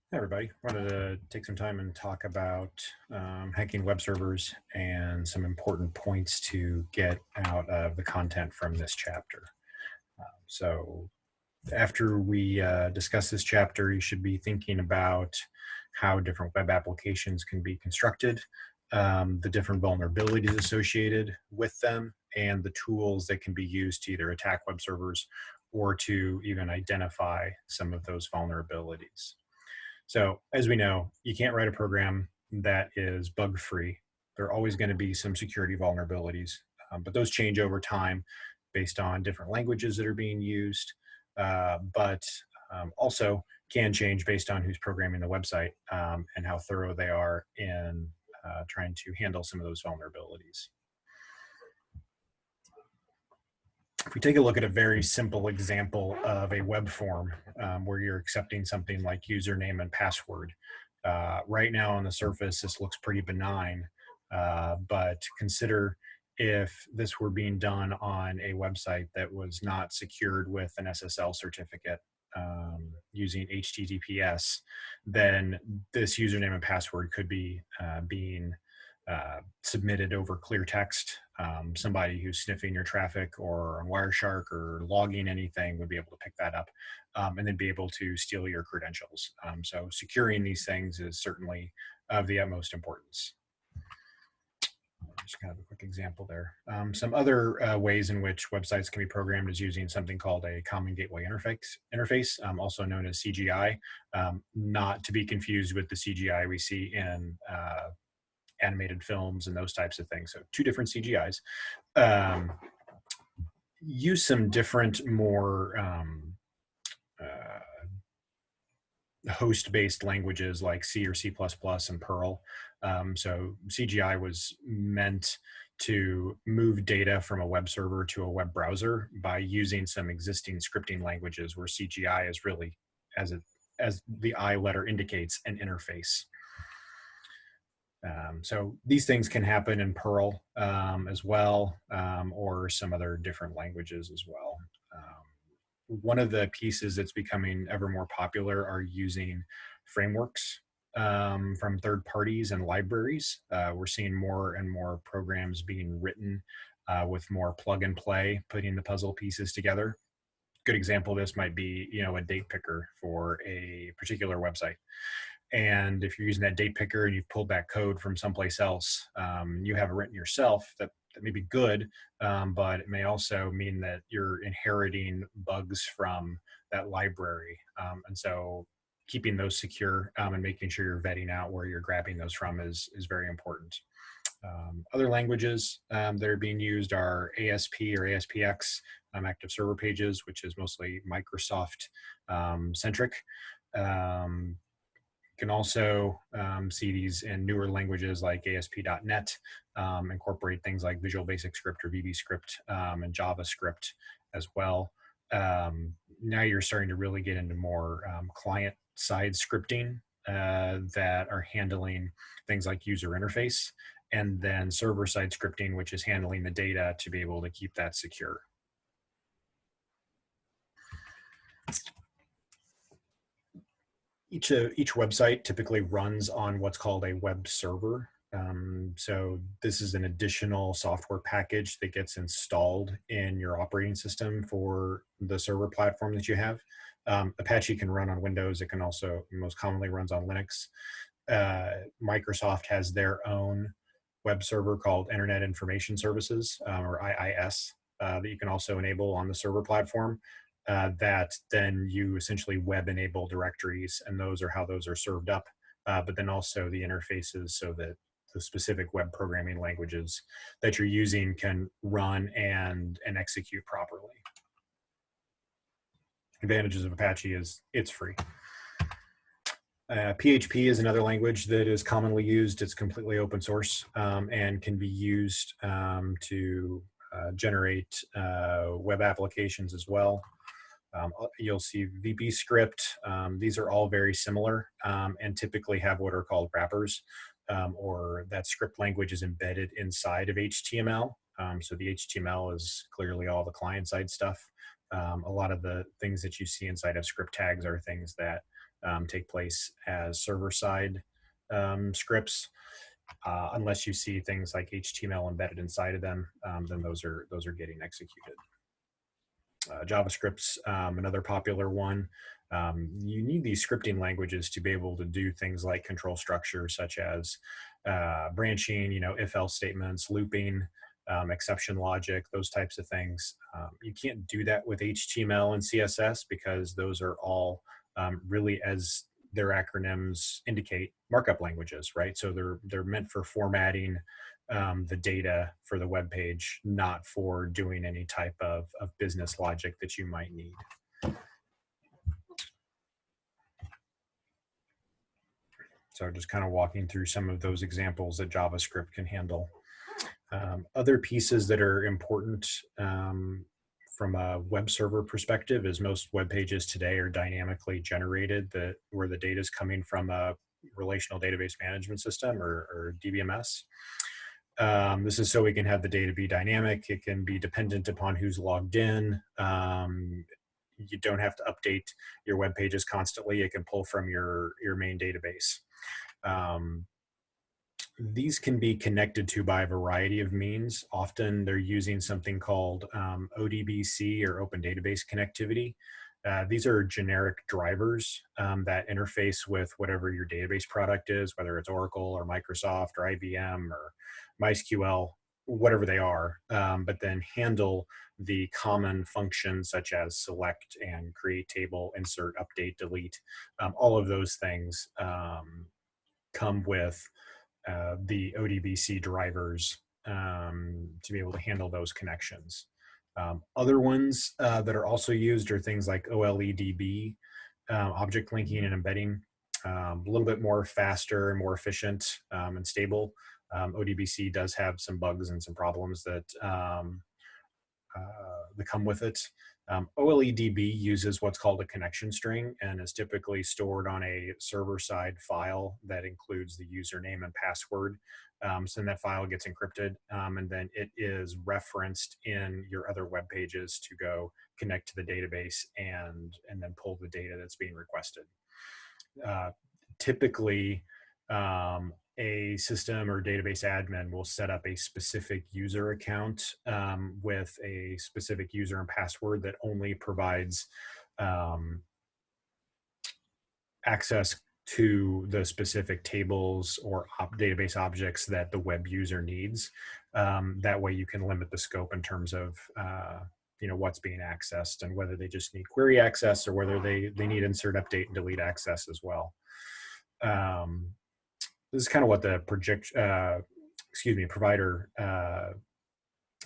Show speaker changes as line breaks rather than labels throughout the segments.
Hey everybody, wanted to take some time and talk about hacking web servers and some important points to get out of the content from this chapter. So after we discuss this chapter, you should be thinking about how different web applications can be constructed, the different vulnerabilities associated with them, and the tools that can be used to either attack web servers or to even identify some of those vulnerabilities. So, as we know, you can't write a program that is bug free. There are always going to be some security vulnerabilities, but those change over time based on different languages that are being used, but also can change based on who's programming the website and how thorough they are in trying to handle some of those vulnerabilities. If we take a look at a very simple example of a web form where you're accepting something like username and password, right now on the surface, this looks pretty benign, but consider if this were being done on a website that was not secured with an SSL certificate using HTTPS, then this username and password could be being submitted over clear text. Somebody who's sniffing your traffic or on Wireshark or logging anything would be able to pick that up and then be able to steal your credentials. So securing these things is certainly of the utmost importance. Just kind of a quick example there. Some other ways in which websites can be programmed is using something called a Common Gateway Interface, also known as CGI, not to be confused with the CGI we see in animated films and those types of things. So two different CGIs. Um, Use some different, more uh, host-based languages like C or C++ and Perl. So CGI was meant to move data from a web server to a web browser by using some existing scripting languages where CGI is really, as the I letter indicates, an interface. So these things can happen in Perl as well, or some other different languages as well. One of the pieces that's becoming ever more popular are using frameworks from third parties and libraries. We're seeing more and more programs being written with more plug and play, putting the puzzle pieces together. Good example of this might be, a date picker for a particular website. And if you're using that date picker and you've pulled that code from someplace else, you have it written yourself, that may be good, but it may also mean that you're inheriting bugs from that library. And so keeping those secure and making sure you're vetting out where you're grabbing those from is very important. Other languages that are being used are ASP or ASPX, active server pages, which is mostly Microsoft centric. Um, can also see these in newer languages like ASP.NET, incorporate things like Visual Basic Script or VBScript and JavaScript as well. Now you're starting to really get into more client side scripting that are handling things like user interface, and then server side scripting, which is handling the data to be able to keep that secure. Each website typically runs on what's called a web server. So this is an additional software package that gets installed in your operating system for the server platform that you have. Apache can run on Windows. It can also most commonly runs on Linux. Microsoft has their own web server called Internet Information Services, or IIS, that you can also enable on the server platform. That then you essentially web enable directories, and those are how those are served up. But then also the interfaces so that the specific web programming languages that you're using can run and execute properly. Advantages of Apache is it's free. PHP is another language that is commonly used. It's completely open source and can be used to generate web applications as well. You'll see VB script. These are all very similar and typically have what are called wrappers, or that script language is embedded inside of HTML. So the HTML is clearly all the client side stuff. A lot of the things that you see inside of script tags are things that take place as server-side scripts. Unless you see things like HTML embedded inside of them, then those are getting executed. JavaScript's another popular one. You need these scripting languages to be able to do things like control structure, such as branching, if-else statements, looping, exception logic, those types of things. You can't do that with HTML and CSS because those are all really, as their acronyms indicate, markup languages, right? So they're meant for formatting the data for the web page, not for doing any type of business logic that you might need. So just kind of walking through some of those examples that JavaScript can handle. Other pieces that are important from a web server perspective is most web pages today are dynamically generated, where the data is coming from a relational database management system, or DBMS. This is so we can have the data be dynamic. It can be dependent upon who's logged in. You don't have to update your web pages constantly. It can pull from your main database. These can be connected to by a variety of means. Often they're using something called ODBC, or Open Database Connectivity. These are generic drivers that interface with whatever your database product is, whether it's Oracle or Microsoft or IBM or MySQL, whatever they are, but then handle the common functions such as select and create table, insert, update, delete. All of those things come with the ODBC drivers to be able to handle those connections. Other ones that are also used are things like OLEDB, object linking and embedding, a little bit more faster and more efficient and stable. ODBC does have some bugs and some problems that come with it. OLEDB uses what's called a connection string and is typically stored on a server-side file that includes the username and password. So then that file gets encrypted, and then it is referenced in your other web pages to go connect to the database and then pull the data that's being requested. Typically, a system or database admin will set up a specific user account with a specific user and password that only provides access to the specific tables or database objects that the web user needs. That way you can limit the scope in terms of what's being accessed, and whether they just need query access or whether they need insert, update, and delete access as well. This is kind of what the provider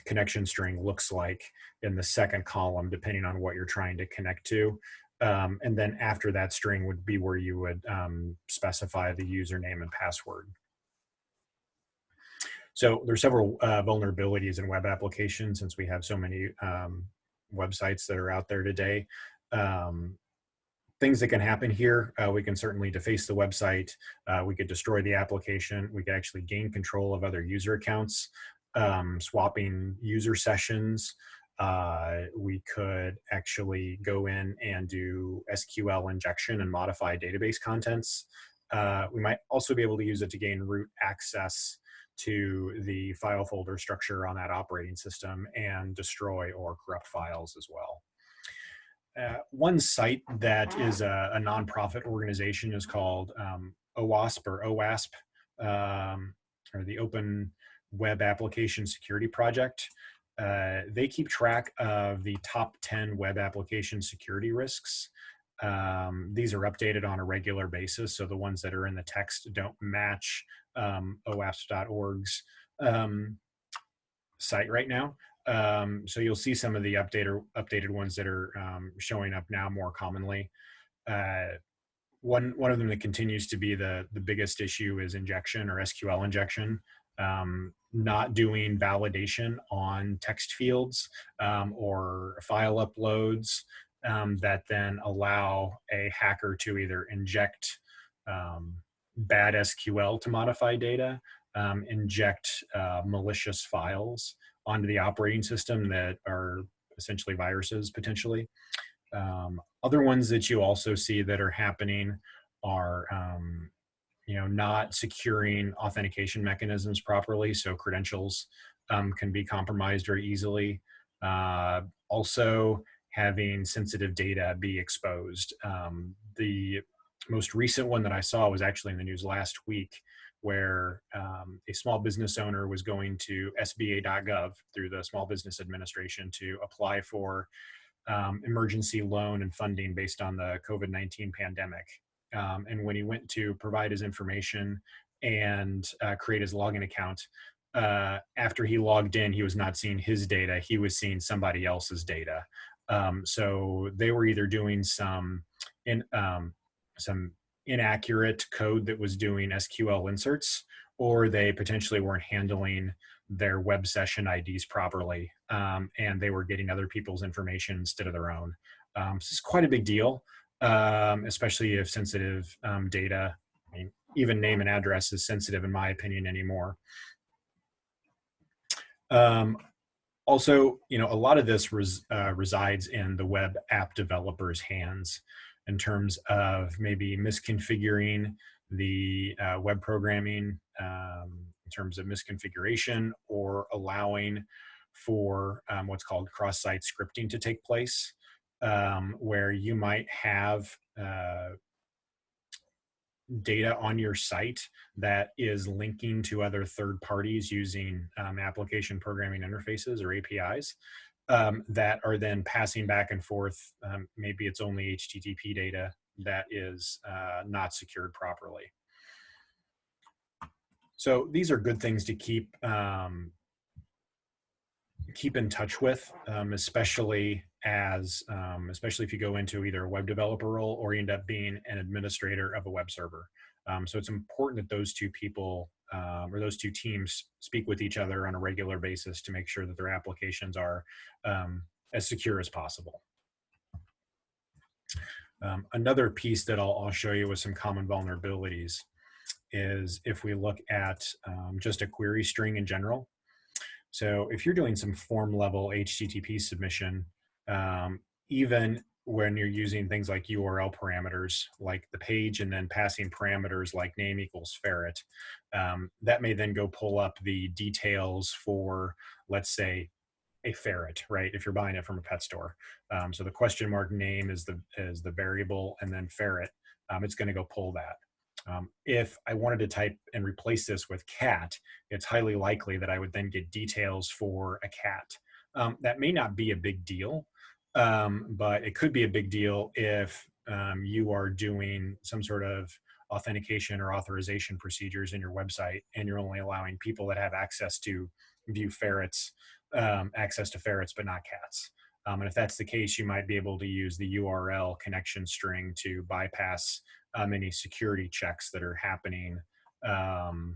connection string looks like in the second column, depending on what you're trying to connect to. And then after that string would be where you would specify the username and password. So there's several vulnerabilities in web applications, since we have so many websites that are out there today. Things that can happen here, we can certainly deface the website. We could destroy the application. We could actually gain control of other user accounts, swapping user sessions. We could actually go in and do SQL injection and modify database contents. We might also be able to use it to gain root access to the file folder structure on that operating system and destroy or corrupt files as well. One site that is a nonprofit organization is called OWASP, or OWASP, or the Open Web Application Security Project. They keep track of the top 10 web application security risks. These are updated on a regular basis, so the ones that are in the text don't match OWASP.org's site right now. So you'll see some of the updated ones that are showing up now more commonly. One of them that continues to be the biggest issue is injection, or SQL injection. Not doing validation on text fields or file uploads that then allow a hacker to either inject bad SQL to modify data, inject malicious files onto the operating system that are essentially viruses potentially. Other ones that you also see that are happening are not securing authentication mechanisms properly, so credentials can be compromised very easily. Also, having sensitive data be exposed. The most recent one that I saw was actually in the news last week, where a small business owner was going to SBA.gov through the Small Business Administration to apply for emergency loan and funding based on the COVID-19 pandemic. And when he went to provide his information and create his login account, after he logged in, he was not seeing his data, he was seeing somebody else's data. So they were either doing some inaccurate code that was doing SQL inserts, or they potentially weren't handling their web session IDs properly, and they were getting other people's information instead of their own. So it's quite a big deal, especially if sensitive data. I mean, even name and address is sensitive, in my opinion, anymore. Um, Also, a lot of this resides in the web app developers' hands in terms of maybe misconfiguring the web programming, in terms of misconfiguration, or allowing for what's called cross-site scripting to take place, where you might have data on your site that is linking to other third parties using application programming interfaces or APIs, that are then passing back and forth. Maybe it's only HTTP data that is not secured properly. So these are good things to keep in touch with, especially if you go into either a web developer role or you end up being an administrator of a web server. So it's important that those two people, or those two teams, speak with each other on a regular basis to make sure that their applications are as secure as possible. Another piece that I'll show you with some common vulnerabilities is if we look at just a query string in general. So if you're doing some form level HTTP submission, even when you're using things like URL parameters, like the page, and then passing parameters like name equals ferret, that may then go pull up the details for, let's say, a ferret, right? If you're buying it from a pet store. So the question mark name is the variable, and then ferret, it's going to go pull that. If I wanted to type and replace this with cat, it's highly likely that I would then get details for a cat. That may not be a big deal, but it could be a big deal if you are doing some sort of authentication or authorization procedures in your website, and you're only allowing people that have access to view ferrets, access to ferrets, but not cats. And if that's the case, you might be able to use the URL connection string to bypass any security checks that are happening on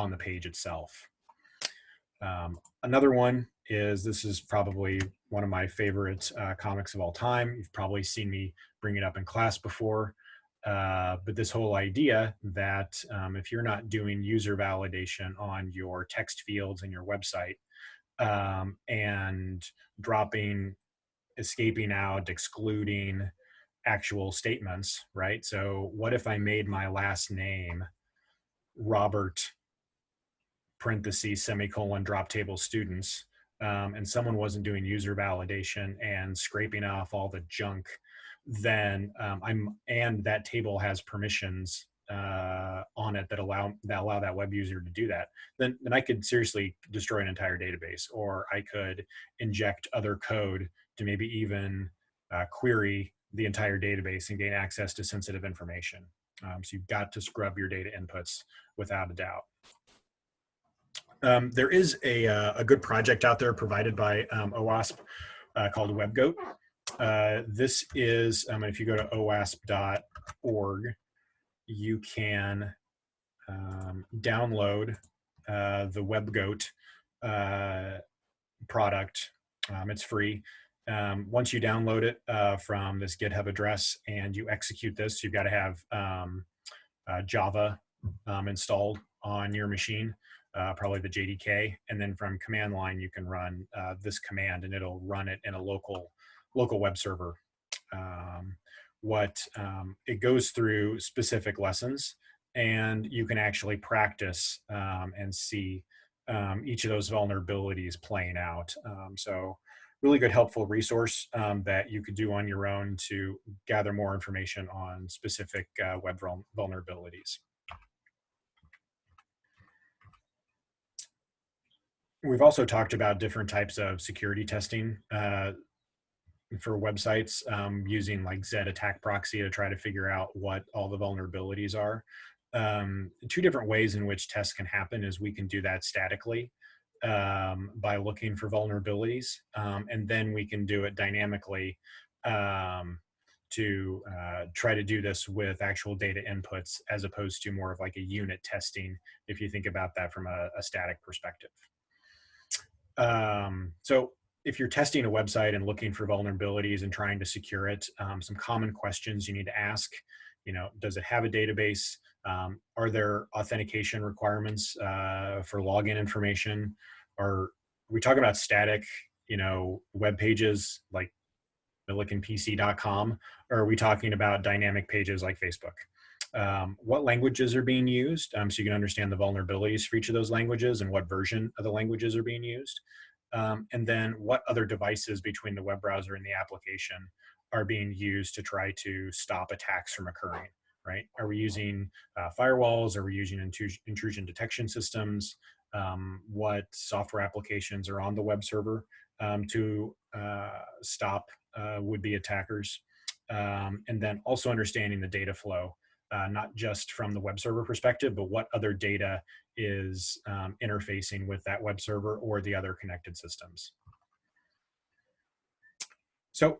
the page itself. Another one is, this is probably one of my favorite comics of all time. You've probably seen me bring it up in class before, but this whole idea that if you're not doing user validation on your text fields in your website, and dropping, escaping out, excluding actual statements, right? So what if I made my last name Robert, parentheses, semicolon, drop table students, and someone wasn't doing user validation and scraping off all the junk, then and that table has permissions on it that allow that web user to do that, then I could seriously destroy an entire database, or I could inject other code to maybe even query the entire database and gain access to sensitive information. So you've got to scrub your data inputs without a doubt. There is a good project out there provided by OWASP called WebGoat. This is, if you go to owasp.org, you can download the WebGoat product. It's free. Once you download it from this GitHub address and you execute this, you've got to have Java installed on your machine, probably the JDK, and then from command line you can run this command, and it'll run it in a local web server. it goes through specific lessons, and you can actually practice and see each of those vulnerabilities playing out. So really good helpful resource that you could do on your own to gather more information on specific web vulnerabilities. We've also talked about different types of security testing for websites using like Z attack proxy to try to figure out what all the vulnerabilities are. Two different ways in which tests can happen is we can do that statically by looking for vulnerabilities, and then we can do it dynamically um, to try to do this with actual data inputs as opposed to more of like a unit testing if you think about that from a static perspective. So if you're testing a website and looking for vulnerabilities and trying to secure it, some common questions you need to ask, does it have a database? Are there authentication requirements for login information? Are we talking about static, web pages like millikenpc.com, or are we talking about dynamic pages like Facebook? What languages are being used, so you can understand the vulnerabilities for each of those languages and what version of the languages are being used. And then what other devices between the web browser and the application are being used to try to stop attacks from occurring, right? Are we using firewalls? Are we using intrusion detection systems? What software applications are on the web server to stop would-be attackers? And then also understanding the data flow, not just from the web server perspective, but what other data is interfacing with that web server or the other connected systems. So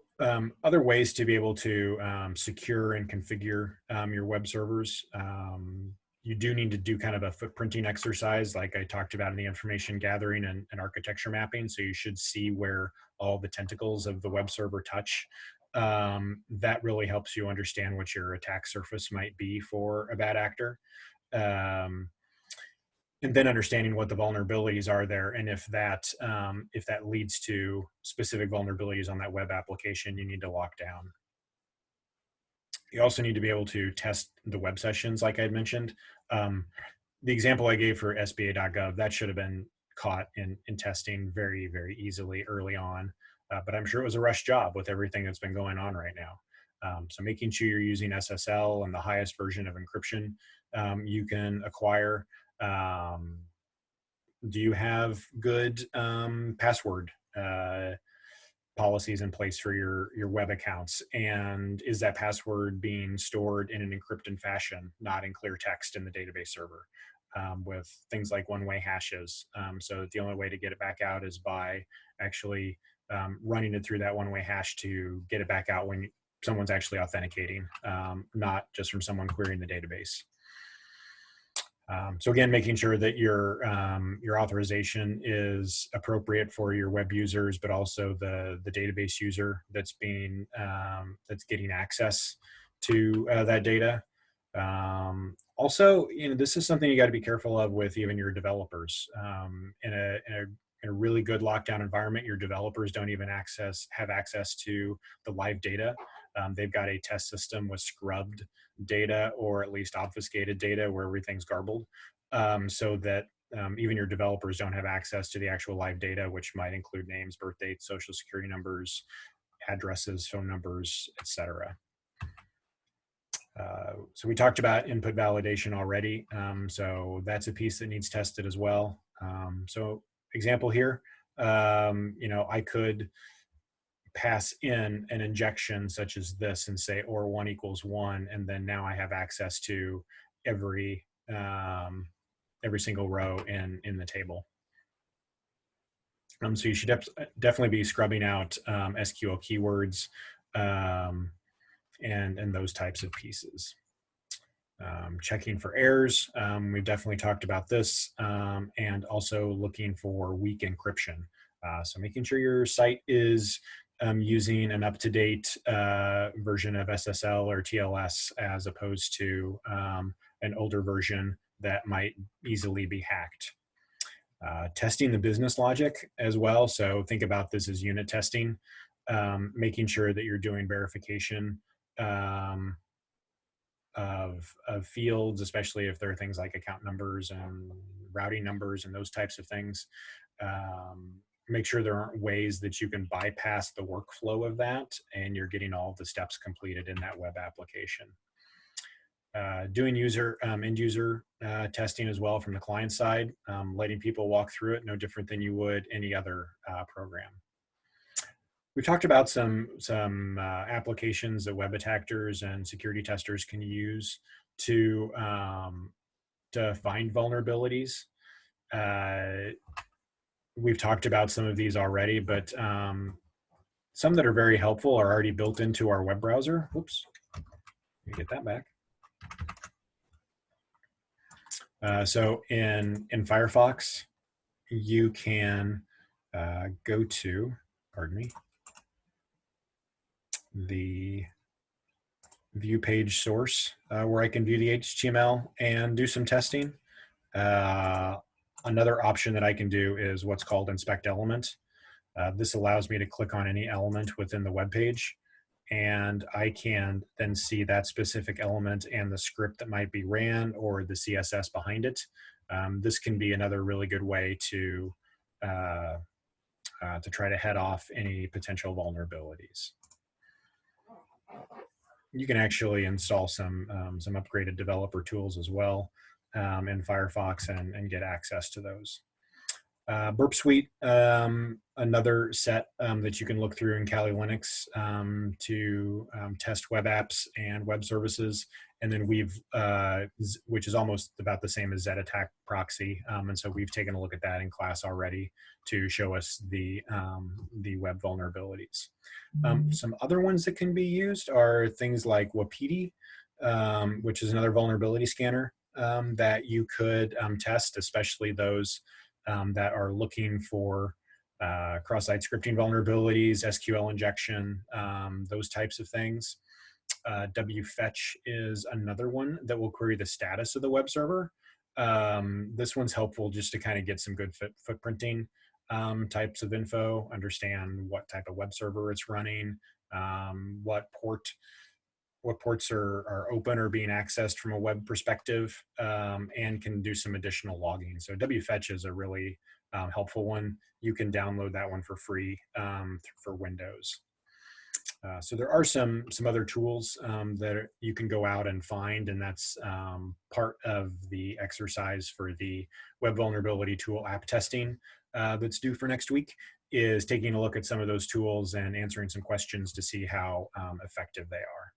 other ways to be able to secure and configure your web servers. You do need to do kind of a footprinting exercise like I talked about in the information gathering and architecture mapping. So you should see where all the tentacles of the web server touch. That really helps you understand what your attack surface might be for a bad actor. And then understanding what the vulnerabilities are there, and if that leads to specific vulnerabilities on that web application, you need to lock down. You also need to be able to test the web sessions, like I had mentioned. The example I gave for SBA.gov, that should have been caught in testing very, very easily early on. But I'm sure it was a rush job with everything that's been going on right now. So making sure you're using SSL and the highest version of encryption you can acquire. Do you have good password policies in place for your web accounts? And is that password being stored in an encrypted fashion, not in clear text in the database server, with things like one-way hashes? So the only way to get it back out is by actually running it through that one-way hash to get it back out when someone's actually authenticating, not just from someone querying the database. So again, making sure that your authorization is appropriate for your web users, but also the database user that's getting access to that data. Also, this is something you got to be careful of with even your developers. In a really good lockdown environment, your developers don't even have access to the live data. They've got a test system with scrubbed data or at least obfuscated data where everything's garbled, so that even your developers don't have access to the actual live data, which might include names, birth dates, social security numbers, addresses, phone numbers, etc. So we talked about input validation already. So that's a piece that needs tested as well. So example here, I could pass in an injection such as this and say or1 equals 1, and then now I have access to every single row in the table. So you should definitely be scrubbing out SQL keywords and those types of pieces. Checking for errors, we've definitely talked about this, and also looking for weak encryption. So making sure your site is using an up-to-date version of SSL or TLS as opposed to an older version that might easily be hacked. Testing the business logic as well. So think about this as unit testing. making sure that you're doing verification um, of fields, especially if there are things like account numbers and routing numbers and those types of things. Um, Make sure there aren't ways that you can bypass the workflow of that and you're getting all of the steps completed in that web application. Doing end user testing as well from the client side, letting people walk through it, no different than you would any other program. We've talked about some applications that web attackers and security testers can use to find vulnerabilities. We've talked about some of these already, but some that are very helpful are already built into our web browser. Whoops, let me get that back. So in Firefox, you can go to, pardon me, the view page source where I can view the HTML and do some testing. Another option that I can do is what's called inspect element. This allows me to click on any element within the web page, and I can then see that specific element and the script that might be ran or the CSS behind it. This can be another really good way to try to head off any potential vulnerabilities. You can actually install some upgraded developer tools as well in Firefox and get access to those. Burp Suite, another set that you can look through in Kali Linux to test web apps and web services. And then which is almost about the same as ZAttack proxy. And so we've taken a look at that in class already to show us the web vulnerabilities. Some other ones that can be used are things like Wapiti, which is another vulnerability scanner that you could test, especially those that are looking for cross-site scripting vulnerabilities, SQL injection, those types of things. WFetch is another one that will query the status of the web server. This one's helpful just to kind of get some good footprinting types of info, understand what type of web server it's running, what ports are open or being accessed from a web perspective, and can do some additional logging. So WFetch is a really helpful one. You can download that one for free for Windows. So there are some other tools that you can go out and find, and that's part of the exercise for the web vulnerability tool app testing that's due for next week, is taking a look at some of those tools and answering some questions to see how effective they are.